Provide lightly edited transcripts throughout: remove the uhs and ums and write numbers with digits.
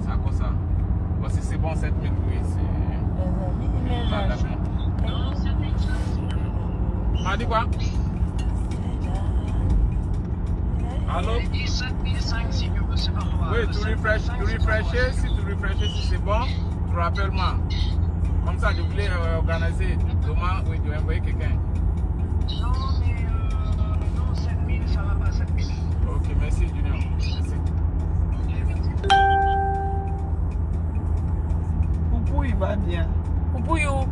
c'est à cause ça. Bon, si c'est bon, 7 000, oui, c'est... Ah, dis quoi? Allô? Il 5 si tu veux, c'est pas moi. Oui, tu refreshes, si tu refreshes, si c'est bon, tu rappelles-moi. Comme ça, je voulais organiser. Demain, oui, tu vas envoyer quelqu'un. Non, mais non, 7 000, ça va pas, 7 000. Ok, merci, Junior. Merci. Poupou, il va bien. Poupouillou.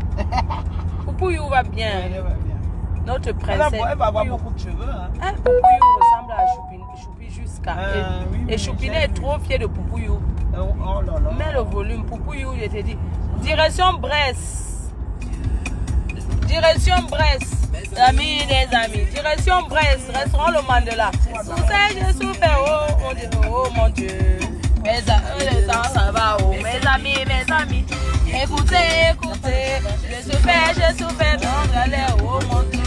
Poupouillou va bien. Elle va bien. Notre princesse. Elle va avoir beaucoup de cheveux. Hein. Hein, Poupouillou ressemble à Choupi jusqu'à. Oui, et Choupinet est trop fier de Poupouillou. Oh là là. Mets le volume, Poupouillou, je t'ai dit. Direction Brest. Direction Brest. Amis des amis. Direction Brest. Restaurant Le Mandela. Je souffert. Oh mon Dieu. Mes amis, le temps ça va. Oh mes amis. Écoutez. Je souffert. Donc allez, oh mon Dieu.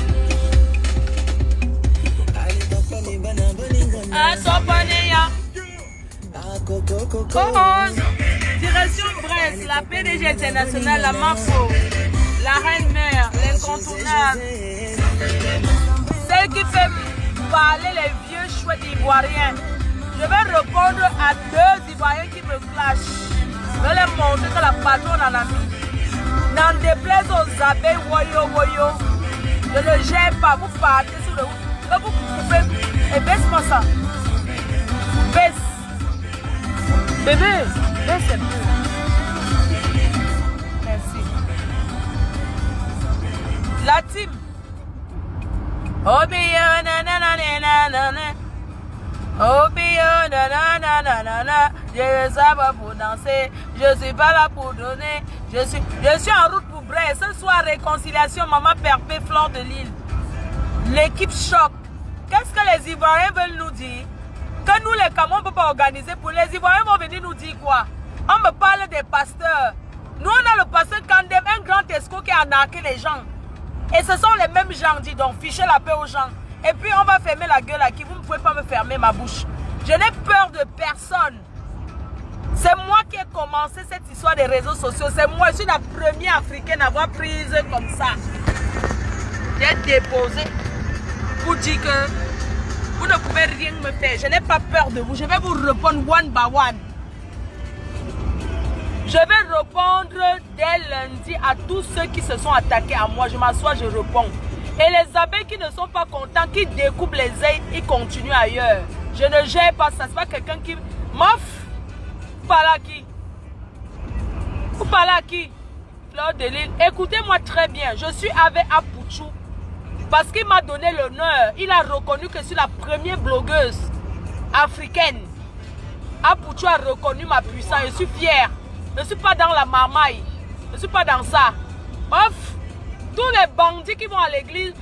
Ah, Sopanéa. Direction Brest, la PDG internationale, la Marco, la reine mère, l'incontournable. Celle qui fait parler les vieux chouettes ivoiriens. Je vais répondre à 2 Ivoiriens qui me clashent. Je vais leur montrer que la patronne en a mis. N'en déplaise aux abeilles, woyo. Je ne gère pas, vous partez sur le route. Vous coupez et baisse-moi ça. Baisse. Bébé, baisse un peu. Merci. La team. Oh, bio, nanana. Oh, bio, nanana. Je ne sais pas pour danser. Je suis pas là pour donner. Je suis en route pour Brest. Ce soir, réconciliation, maman Perpé, Fleur de Lille. L'équipe choc. Qu'est-ce que les Ivoiriens veulent nous dire? Que nous, les Camerounais, on ne peut pas organiser. Pour les Ivoiriens vont venir nous dire quoi? On me parle des pasteurs. Nous, on a le pasteur Kandem, un grand escroc qui a arnaqué les gens. Et ce sont les mêmes gens, dis donc, fichez la paix aux gens. Et puis, on va fermer la gueule à qui? Vous ne pouvez pas me fermer ma bouche. Je n'ai peur de personne. C'est moi qui ai commencé cette histoire des réseaux sociaux. C'est moi, je suis la première africaine à avoir prise comme ça. J'ai déposé pour dire que vous ne pouvez rien me faire. Je n'ai pas peur de vous. Je vais vous répondre one by one. Je vais répondre dès lundi à tous ceux qui se sont attaqués à moi. Je m'assois, je réponds. Et les abeilles qui ne sont pas contents, qui découpent les ailes, ils continuent ailleurs. Je ne gère pas ça. C'est pas quelqu'un qui... Mof! Vous parlez à qui? Vous parlez à qui? Fleur de Lille. Écoutez-moi très bien. Je suis avec Apouchou. Parce qu'il m'a donné l'honneur. Il a reconnu que je suis la première blogueuse africaine. Apouchou a reconnu ma puissance. Je suis fière. Je ne suis pas dans la marmaille. Je ne suis pas dans ça. Off. Tous les bandits qui vont à l'église,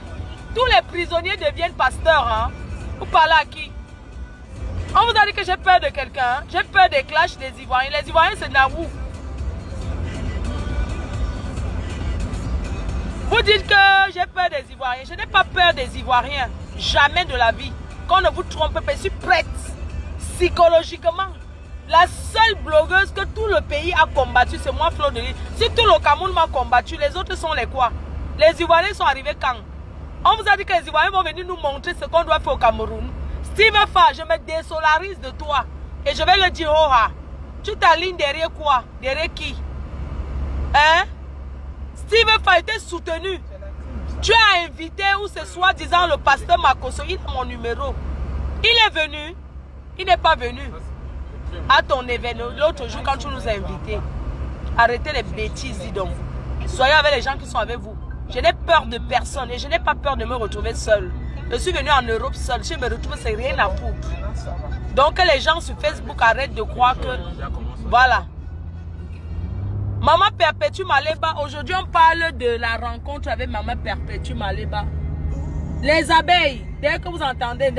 tous les prisonniers deviennent pasteurs. Hein? Vous parlez à qui? On vous a dit que j'ai peur de quelqu'un. Hein? J'ai peur des clashs des Ivoiriens. Les Ivoiriens, c'est Naou. Vous dites que j'ai peur des Ivoiriens. Je n'ai pas peur des Ivoiriens. Jamais de la vie. Qu'on ne vous trompe pas, je suis prête. Psychologiquement. La seule blogueuse que tout le pays a combattu, c'est moi, Fleur de Lille. Si tout le Cameroun m'a combattu, les autres sont les quoi? Les Ivoiriens sont arrivés quand? On vous a dit que les Ivoiriens vont venir nous montrer ce qu'on doit faire au Cameroun. Steve Fa, je me désolarise de toi. Et je vais le dire, oh, tu t'alignes derrière quoi? Derrière qui? Hein? Steve Fa était soutenu. Tu as invité où ce soit disant le pasteur Makoso, il a mon numéro. Il est venu. Il n'est pas venu. À ton événement, l'autre jour quand tu nous as invités. Arrêtez les bêtises, dis donc. Soyez avec les gens qui sont avec vous. Je n'ai peur de personne et je n'ai pas peur de me retrouver seule. Je suis venue en Europe seule. Je me retrouve, c'est rien à foutre. Donc les gens sur Facebook arrêtent de croire que... Voilà. Maman Perpétue Maléba. Aujourd'hui, on parle de la rencontre avec Maman Perpétue Maléba. Les abeilles, dès que vous entendez...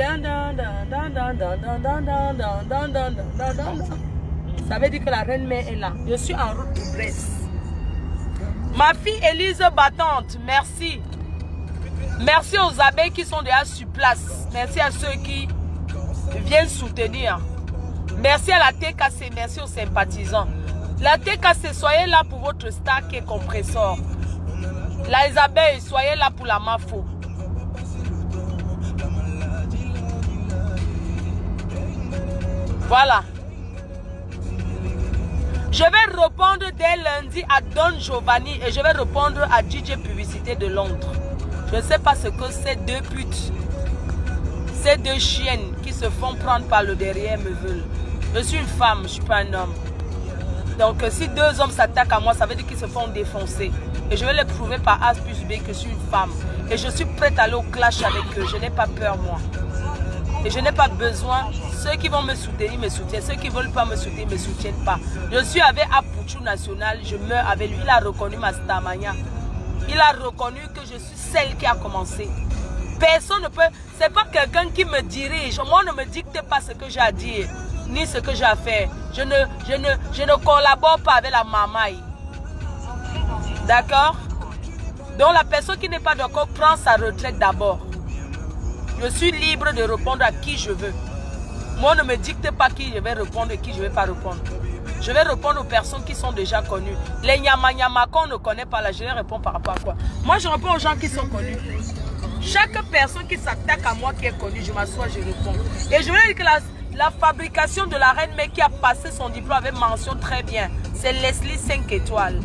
Ça veut dire que la reine mère est là. Je suis en route pour Brest. Ma fille Élise Battante, merci. Merci aux abeilles qui sont déjà sur place. Merci à ceux qui viennent soutenir. Merci à la TKC, merci aux sympathisants. La TKC, soyez là pour votre star qui est compresseur. La Isabelle, soyez là pour la Mafo. Voilà. Je vais répondre dès lundi à Don Giovanni et je vais répondre à DJ Publicité de Londres. Je ne sais pas ce que ces deux putes, ces deux chiennes qui se font prendre par le derrière me veulent. Je suis une femme, je ne suis pas un homme. Donc si deux hommes s'attaquent à moi, ça veut dire qu'ils se font défoncer. Et je vais les prouver par A plus B que je suis une femme. Et je suis prête à aller au clash avec eux. Je n'ai pas peur, moi. Et je n'ai pas besoin. Ceux qui vont me soutenir, me soutiennent. Ceux qui ne veulent pas me soutenir, ne me soutiennent pas. Je suis avec Apuchu National. Je meurs avec lui. Il a reconnu ma stamania. Il a reconnu que je suis celle qui a commencé. Personne ne peut... C'est pas quelqu'un qui me dirige. Moi, ne me dicte pas ce que j'ai à dire. Ni ce que j'ai à faire. Je ne collabore pas avec la mamaille. D'accord? Donc la personne qui n'est pas d'accord prend sa retraite d'abord. Je suis libre de répondre à qui je veux. Moi, ne me dicte pas qui je vais répondre et qui je ne vais pas répondre. Je vais répondre aux personnes qui sont déjà connues. Les nyama qu'on ne connaît pas là, je les réponds par rapport à quoi? Moi, je réponds aux gens qui sont connus. Chaque personne qui s'attaque à moi qui est connue, je m'assois, je réponds. Et je veux dire que la fabrication de la reine, mais qui a passé son diplôme avec mention très bien, c'est Leslie 5 étoiles.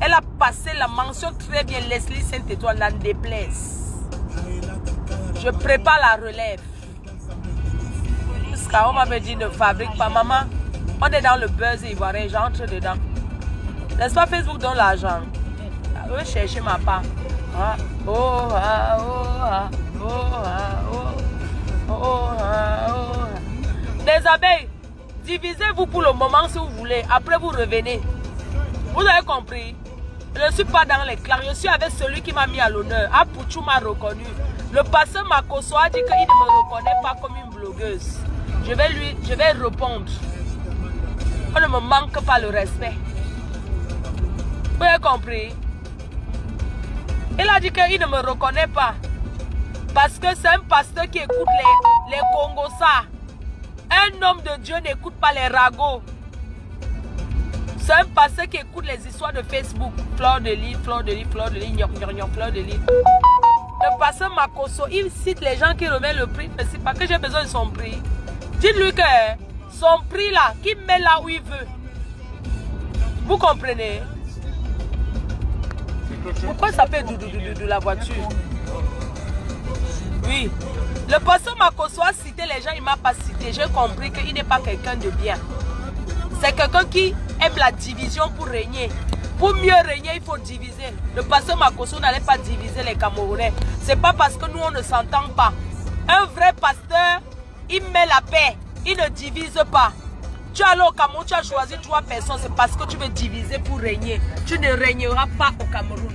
Elle a passé la mention très bien, Leslie 5 étoiles, n'en déplaise. Je prépare la relève. Parce qu'on m'avait dit ne fabrique pas. Maman, on est dans le buzz ivoirien, j'entre dedans. N'est-ce pas Facebook donne l'argent? Je vais chercher ma part. Ah, oh, ah, oh, ah, oh, ah, oh, oh, ah, oh. Les abeilles, divisez-vous pour le moment si vous voulez. Après, vous revenez. Vous avez compris? Je ne suis pas dans les clans. Je suis avec celui qui m'a mis à l'honneur. Apuchu m'a reconnu. Le pasteur Makoso a dit qu'il ne me reconnaît pas comme une blogueuse. Je vais répondre. On ne me manque pas le respect. Vous avez compris? Il a dit qu'il ne me reconnaît pas. Parce que c'est un pasteur qui écoute les Congosa. Un homme de Dieu n'écoute pas les ragots. C'est un pasteur qui écoute les histoires de Facebook. Fleur de lit, fleur de lit, fleur de lit, fleur de lit. Le pasteur Makoso, il cite les gens qui remettent le prix. Mais c'est pas que j'ai besoin de son prix. Dites-lui que son prix là, qu'il met là où il veut. Vous comprenez? Pourquoi ça fait de la voiture? Oui. Le pasteur Makoso a cité les gens, il ne m'a pas cité. J'ai compris qu'il n'est pas quelqu'un de bien. C'est quelqu'un qui aime la division pour régner. Pour mieux régner, il faut diviser. Le pasteur Makoso n'allait pas diviser les Camerounais. Ce n'est pas parce que nous, on ne s'entend pas. Un vrai pasteur, il met la paix. Il ne divise pas. Tu es allé au Cameroun, tu as choisi 3 personnes. C'est parce que tu veux diviser pour régner. Tu ne régneras pas au Cameroun.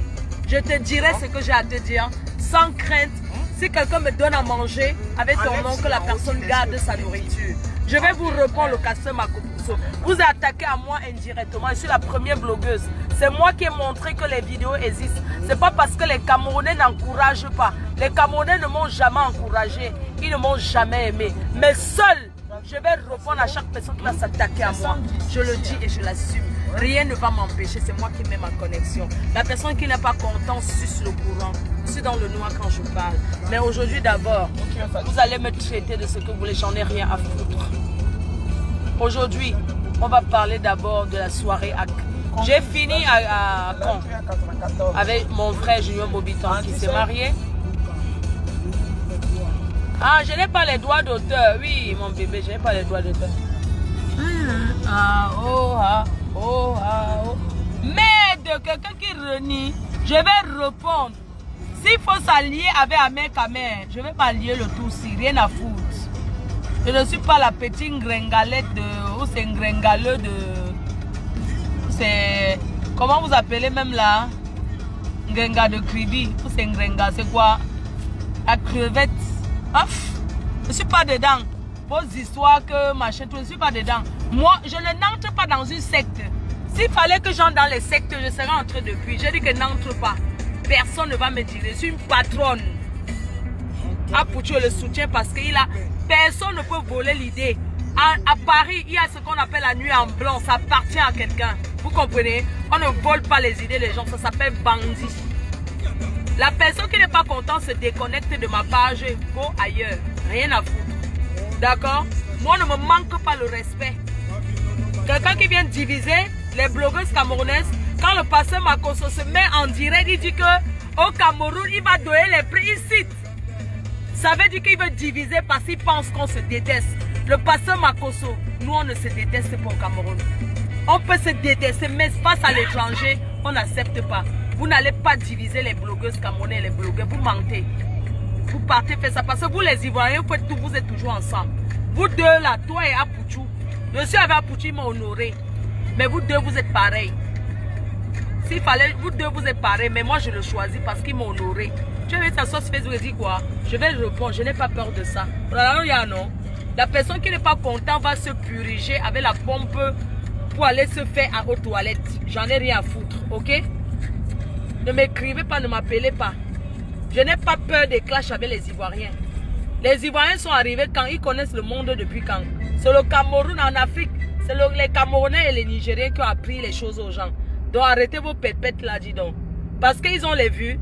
Je te dirai ce que j'ai à te dire. Sans crainte. Si quelqu'un me donne à manger, avec ton nom, que la personne garde sa nourriture. Je vais vous répondre le pasteur Makoso. Vous êtes attaqué à moi indirectement. Je suis la première blogueuse. C'est moi qui ai montré que les vidéos existent. Ce n'est pas parce que les Camerounais n'encouragent pas. Les Camerounais ne m'ont jamais encouragé. Ils ne m'ont jamais aimé. Mais seul, je vais répondre à chaque personne qui va s'attaquer à moi. Je le dis et je l'assume. Rien ne va m'empêcher. C'est moi qui mets ma connexion. La personne qui n'est pas contente suce le courant. Je suis dans le noir quand je parle. Mais aujourd'hui d'abord, vous allez me traiter de ce que vous voulez. J'en ai rien à foutre. Aujourd'hui, on va parler d'abord de la soirée à... J'ai fini à Caen avec mon frère Junior Bobitan qui s'est marié. Ah, je n'ai pas les droits d'auteur. Oui, mon bébé, je n'ai pas les droits d'auteur. Ah, oh, ah, oh, ah, oh. Mais de quelqu'un qui renie, je vais répondre. S'il faut s'allier avec Amer Kamer, je vais m'allier le tout si, rien à foutre. Je ne suis pas la petite gringalette de... Ou c'est un gringaleux de... C'est... Comment vous appelez même là? Gringa de Kribi. Ou c'est un gringa, c'est quoi? La crevette. Ouf, je ne suis pas dedans. Vos histoires que machin, je ne suis pas dedans. Moi, je ne n'entre pas dans une secte. S'il fallait que j'entre dans les sectes, je serais entré depuis. Je dis que n'entre pas. Personne ne va me dire. Je suis une patronne. Apuchu le soutien parce qu'il a... Personne ne peut voler l'idée À Paris, il y a ce qu'on appelle la nuit en blanc. Ça appartient à quelqu'un. Vous comprenez? On ne vole pas les idées des gens. Ça s'appelle bandit. La personne qui n'est pas contente se déconnecte de ma page et go ailleurs. Rien à foutre. D'accord? Moi, ne me manque pas le respect. Quelqu'un qui vient diviser les blogueuses camerounaises, quand le pasteur Makosso se met en direct, il dit qu'au Cameroun, il va donner les prix. Il cite. Ça veut dire qu'il veut diviser parce qu'il pense qu'on se déteste. Le pasteur Makosso, nous, on ne se déteste pas au Cameroun. On peut se détester, mais face à l'étranger, on n'accepte pas. Vous n'allez pas diviser les blogueuses camerounaises et les blogueurs. Vous mentez. Vous partez faire ça parce que vous, les Ivoiriens, vous êtes toujours ensemble. Vous deux là, toi et Apouchou. Je suis avec Apouchou, il m'a honoré. Mais vous deux, vous êtes pareils. S'il fallait, vous deux, vous êtes pareils. Mais moi, je le choisis parce qu'il m'a honoré. Tu veux s'asseoir sur Facebook et dire quoi? Je vais le répondre. Je n'ai pas peur de ça. Non. La personne qui n'est pas contente va se puriger avec la pompe pour aller se faire aux toilettes. J'en ai rien à foutre, ok? Ne m'écrivez pas, ne m'appelez pas. Je n'ai pas peur des clashs avec les Ivoiriens. Les Ivoiriens sont arrivés quand ils connaissent le monde depuis quand? C'est le Cameroun en Afrique. C'est les Camerounais et les Nigériens qui ont appris les choses aux gens. Donc arrêtez vos pépettes là, dis donc. Parce qu'ils ont les vues.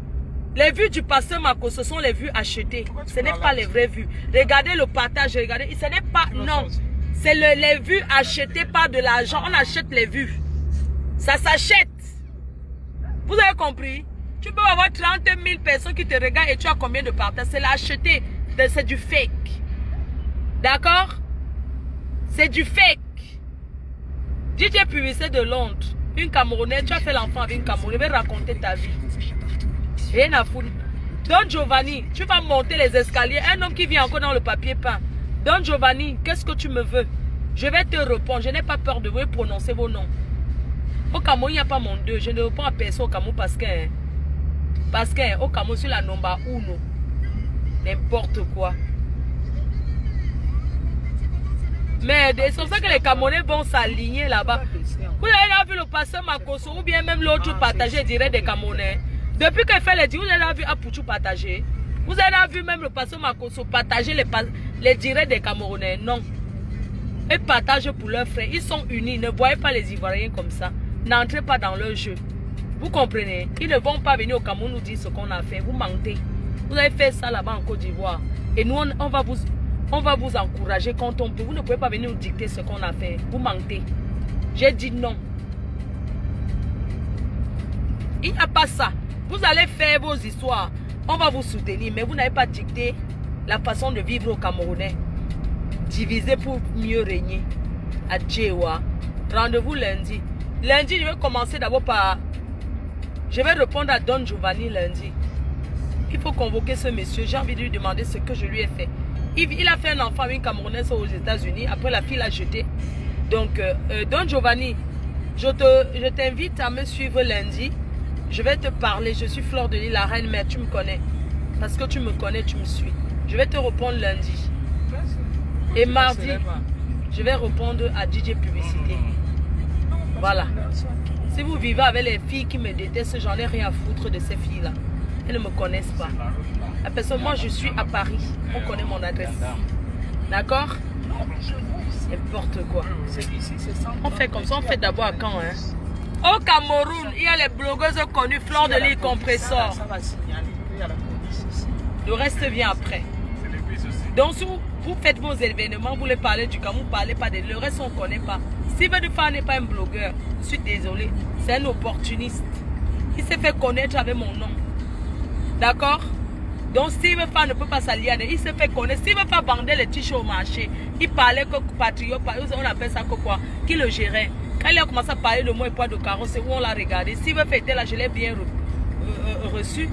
Les vues du pasteur Marco, ce sont les vues achetées. Ce n'est pas les vraies vues. Regardez le partage, regardez. Ce n'est pas, non. C'est les vues achetées par de l'argent. On achète les vues. Ça s'achète. Vous avez compris? Tu peux avoir 30 000 personnes qui te regardent et tu as combien de partages? C'est l'acheté. C'est du fake. D'accord? C'est du fake. DJ Publicité de Londres. Une Camerounaise, tu as fait l'enfant avec une Camerounaise. Je vais raconter ta vie. Rien à foutre. Don Giovanni, tu vas monter les escaliers. Un homme qui vient encore dans le papier peint. Don Giovanni, qu'est-ce que tu me veux? Je vais te répondre. Je n'ai pas peur de vous prononcer vos noms. Au Cameroun, il n'y a pas mon deux. Je ne réponds à personne au Cameroun parce que au Cameroun, sur la nomba uno. N'importe quoi. Mais c'est pour ça que les Camerounais vont s'aligner là-bas. Vous avez vu le pasteur Makosso ou bien même l'autre partager direct des Camerounais. Depuis qu'il fait les dires, vous avez vu Apouchou partager. Vous avez vu même le pasteur Makosso partager les directs des Camerounais. Non. Ils partagent pour leurs frères. Ils sont unis. Ne voyez pas les Ivoiriens comme ça. N'entrez pas dans leur jeu. Vous comprenez? Ils ne vont pas venir au Cameroun nous dire ce qu'on a fait. Vous mentez. Vous avez fait ça là-bas en Côte d'Ivoire. Et nous, on va vous encourager quand on peut. Vous ne pouvez pas venir nous dicter ce qu'on a fait. Vous mentez. J'ai dit non. Il n'y a pas ça. Vous allez faire vos histoires. On va vous soutenir. Mais vous n'avez pas dicté la façon de vivre au Camerounais. Diviser pour mieux régner. À Djewa. Rendez-vous lundi. Lundi, je vais commencer d'abord par... Je vais répondre à Don Giovanni lundi. Il faut convoquer ce monsieur. J'ai envie de lui demander ce que je lui ai fait. Il a fait un enfant avec une Camerounaise aux États-Unis. Après, la fille l'a jeté. Donc, Don Giovanni, je t'invite à me suivre lundi. Je vais te parler. Je suis Fleur de Lys, la reine mère. Tu me connais. Parce que tu me connais, tu me suis. Je vais te répondre lundi. Et mardi, je vais répondre à DJ Publicité. Voilà. Si vous vivez avec les filles qui me détestent, j'en ai rien à foutre de ces filles-là. Elles ne me connaissent pas. La personne, moi, je suis à Paris. On connaît mon adresse. D'accord? N'importe quoi. On fait comme ça. On fait d'abord à Caen. Hein? Au Cameroun, il y a les blogueuses connues, Fleur de Lys, Compressor. Le reste vient après. Donc, si vous faites vos événements, vous voulez parler du Cameroun, vous ne parlez pas de le reste, on ne connaît pas. Steven Dufaur n'est pas un blogueur. Je suis désolé. C'est un opportuniste. Il s'est fait connaître avec mon nom. D'accord? Donc Steven Dufaur ne peut pas s'allier à lui. Il s'est fait connaître. Steven Dufaur vendait les t-shirts au marché. Il parlait que patriote, on appelle ça que quoi? Qui le gérait? Quand il a commencé à parler de moi et poids de carreau, c'est où on l'a regardé. Steven Dufaur était là, je l'ai bien reçu.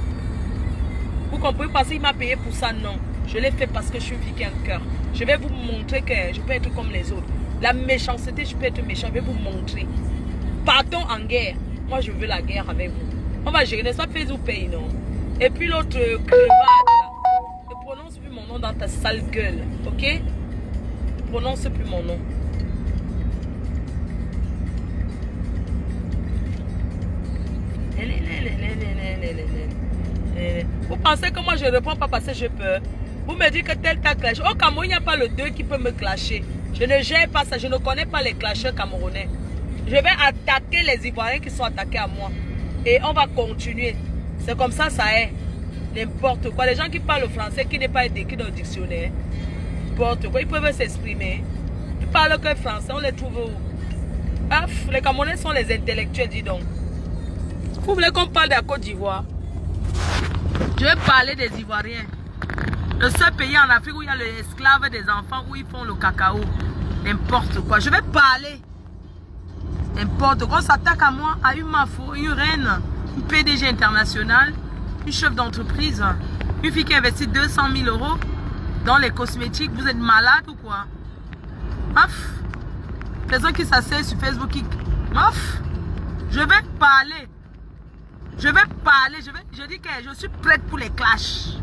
Vous comprenez? Parce qu'il m'a payé pour ça, non. Je l'ai fait parce que je suis une fille qui a un cœur. Je vais vous montrer que je peux être comme les autres. La méchanceté, je peux être méchant. Je vais vous montrer. Partons en guerre. Moi, je veux la guerre avec vous. On va gérer, n'est-ce pas, Facebook Pay, non? Et puis l'autre crevade, là. Ne prononce plus mon nom dans ta sale gueule. Ok? Ne prononce plus mon nom. Vous pensez que moi, je ne réponds pas parce que j'ai peur? Vous me dites que tel t'a clashé. Au Cameroun, il n'y a pas le 2 qui peut me clasher. Je ne gère pas ça. Je ne connais pas les clasheurs camerounais. Je vais attaquer les Ivoiriens qui sont attaqués à moi. Et on va continuer. C'est comme ça, ça est. N'importe quoi. Les gens qui parlent français, qui n'est pas écrit dans le dictionnaire, n'importe quoi, ils peuvent s'exprimer. Ils parlent que français, on les trouve où? Ah, les Camerounais sont les intellectuels, dis donc. Vous voulez qu'on parle de la Côte d'Ivoire? Je vais parler des Ivoiriens. Le seul pays en Afrique où il y a l'esclave des enfants, où ils font le cacao. N'importe quoi. Je vais parler. N'importe quoi. On s'attaque à moi, à une mafo, une reine, une PDG internationale, une chef d'entreprise, une fille qui investit 200 000 € dans les cosmétiques. Vous êtes malade ou quoi? Maf. Les gens qui s'asseyent sur Facebook, maf. Je vais parler. Je vais parler. Je dis que je suis prête pour les clashs.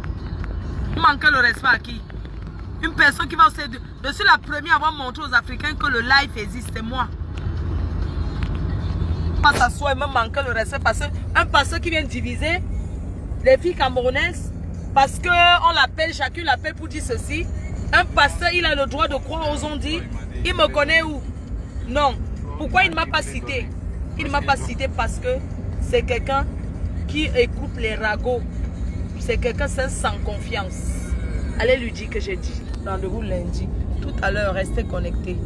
Vous manquez le respect à qui? Une personne qui va aussi... Je suis la première à avoir montré aux Africains que le live existe, c'est moi. Pas s'asseoir et me manquer le respect parce qu'un pasteur qui vient diviser les filles camerounaises parce qu'on l'appelle, chacun l'appelle pour dire ceci. Un pasteur, il a le droit de croire aux ondits. Il me connaît où? Non. Pourquoi il ne m'a pas cité? Il ne m'a pas cité parce que c'est quelqu'un qui écoute les ragots. C'est quelqu'un sans confiance. Allez lui dire que j'ai dit. Rendez-vous lundi. Tout à l'heure, restez connectés.